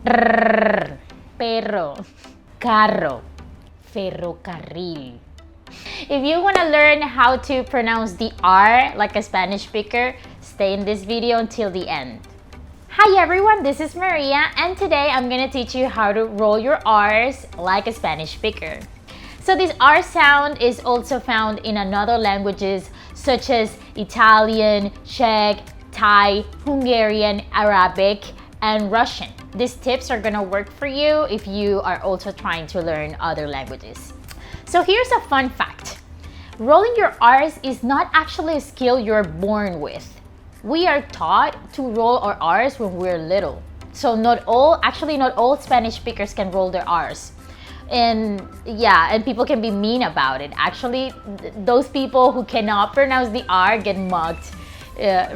Perro, carro, ferrocarril. If you want to learn how to pronounce the R like a Spanish speaker, stay in this video until the end. Hi everyone, this is Maria, and today I'm going to teach you how to roll your R's like a Spanish speaker. So this R sound is also found in other languages such as Italian, Czech, Thai, Hungarian, Arabic, and Russian. These tips are going to work for you if you are also trying to learn other languages. So here's a fun fact. Rolling your R's is not actually a skill you're born with. We are taught to roll our R's when we're little. So not all Spanish speakers can roll their R's. And people can be mean about it. Actually, those people who cannot pronounce the R get mocked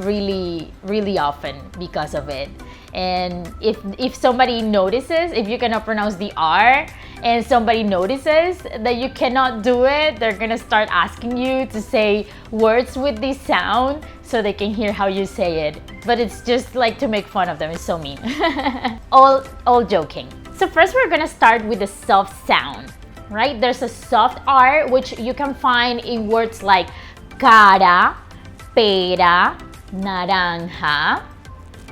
really, really often because of it. And if somebody notices, if you cannot pronounce the R and somebody notices that you cannot do it, they're gonna start asking you to say words with this sound so they can hear how you say it. But it's just like to make fun of them. It's so mean. all joking. So first we're gonna start with the soft sound, right? There's a soft R which you can find in words like cara, pera, naranja,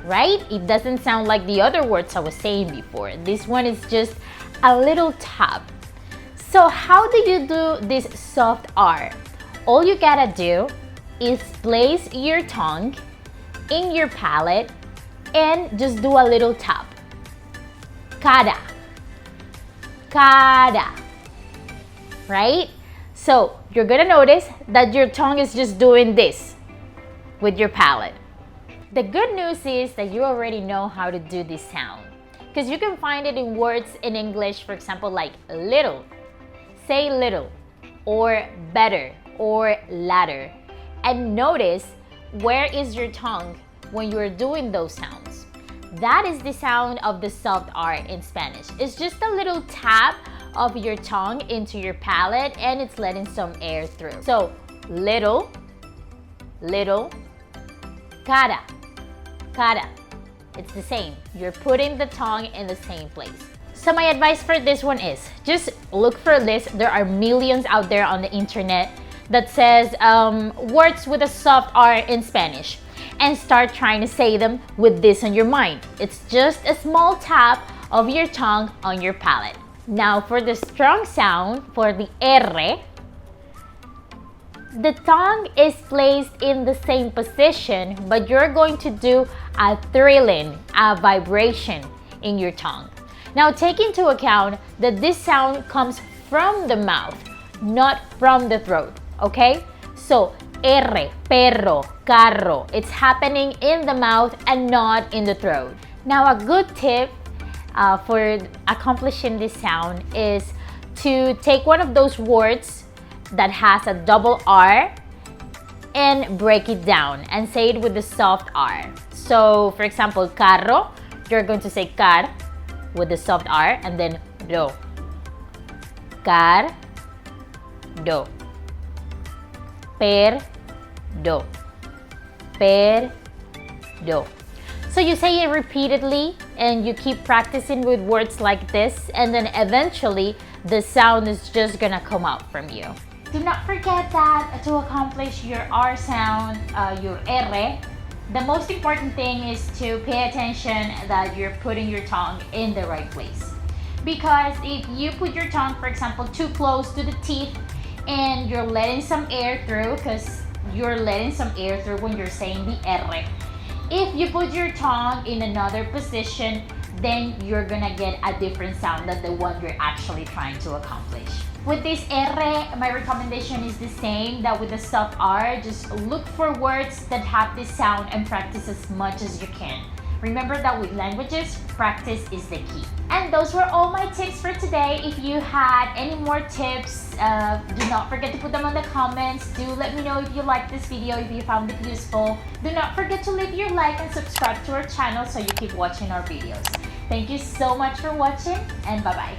right? It doesn't sound like the other words I was saying before. This one is just a little tap. So how do you do this soft R? All you gotta do is place your tongue in your palate and just do a little tap. Cara, cara, right? So you're gonna notice that your tongue is just doing this with your palate. The good news is that you already know how to do this sound because you can find it in words in English, for example, like little, say little, or better, or ladder. And notice where is your tongue when you're doing those sounds. That is the sound of the soft R in Spanish. It's just a little tap of your tongue into your palate and it's letting some air through. So little, little, cara, cara. It's the same. You're putting the tongue in the same place. So my advice for this one is just look for a list. There are millions out there on the internet that says words with a soft R in Spanish and start trying to say them with this on your mind. It's just a small tap of your tongue on your palate. Now for the strong sound, for the R, the tongue is placed in the same position, but you're going to do a thrilling, a vibration in your tongue. Now take into account that this sound comes from the mouth, not from the throat, okay? So R, perro, carro, it's happening in the mouth and not in the throat. Now a good tip for accomplishing this sound is to take one of those words that has a double R and break it down and say it with the soft R. So for example, carro, you're going to say car with the soft R and then do. Car, do. Per, do. Per, do. So you say it repeatedly and you keep practicing with words like this, and then eventually the sound is just gonna come out from you. Do not forget that to accomplish your R sound, your R, the most important thing is to pay attention that you're putting your tongue in the right place. Because if you put your tongue, for example, too close to the teeth and you're letting some air through, because you're letting some air through when you're saying the R. If you put your tongue in another position, then you're gonna get a different sound than the one you're actually trying to accomplish. With this R, my recommendation is the same that with the soft R. Just look for words that have this sound and practice as much as you can. Remember that with languages, practice is the key. And those were all my tips for today. If you had any more tips, do not forget to put them on the comments. Do let me know if you liked this video, if you found it useful. Do not forget to leave your like and subscribe to our channel so you keep watching our videos. Thank you so much for watching, and bye-bye.